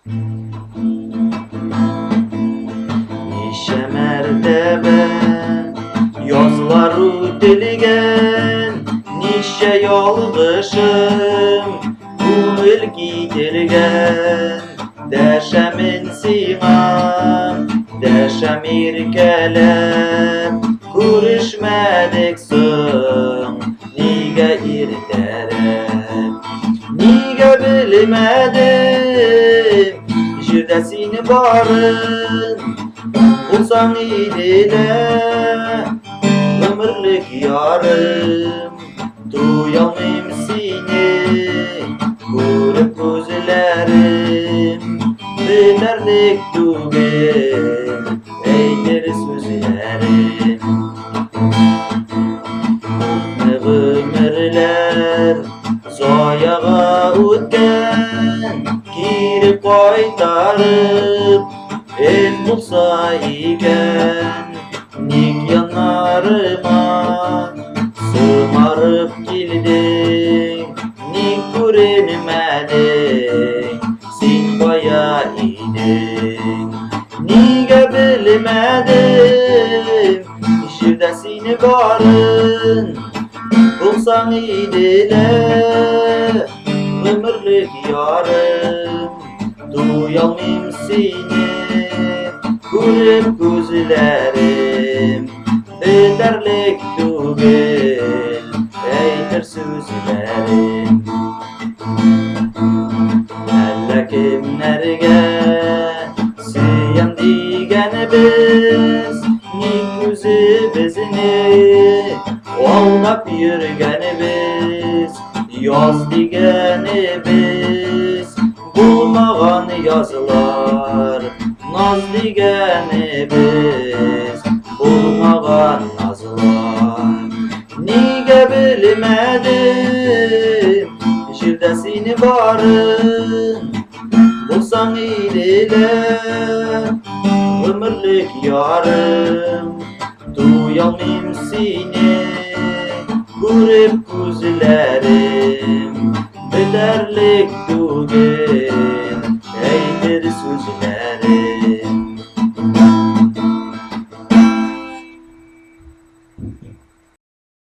Nice mertebe yazlar ötelgen, nice yolgışım ko'ngil kitelgen. Deşemin siğam, deşem irkelep, görüşmedik so'ng niga ertelep. Niga bilmedim jirdesini barın, bulsang ilile ömürlük yarım. Duyalmayım seni görüp gözlerim, biterlik tugel eyler sözlerim. Ömürler zoyaga o'tgan, kirib qaytarib el bulsa ekan. Nik yanarıma sımarıp gelding, nik görenemeding, sen baya eding. Niga bilmedim jirdesini barın, bulsang idile ömürlük yarım. Duyalmayım seni görüp gözlerim, biterlik tugel eyler sözlerim. Alla kimlerge sıyam digen biz, nik yüzü bizini aldap yürgen biz, yaz digeni biz, bulmagan yazlar, naz digeni biz, bulmagan nazlar. Niga bilmedim jirdesini barın, bulsang ilile ömürlük yarım. Duyalmayım seni görüp gözlerim, biterlik tugel eyler sözlerim.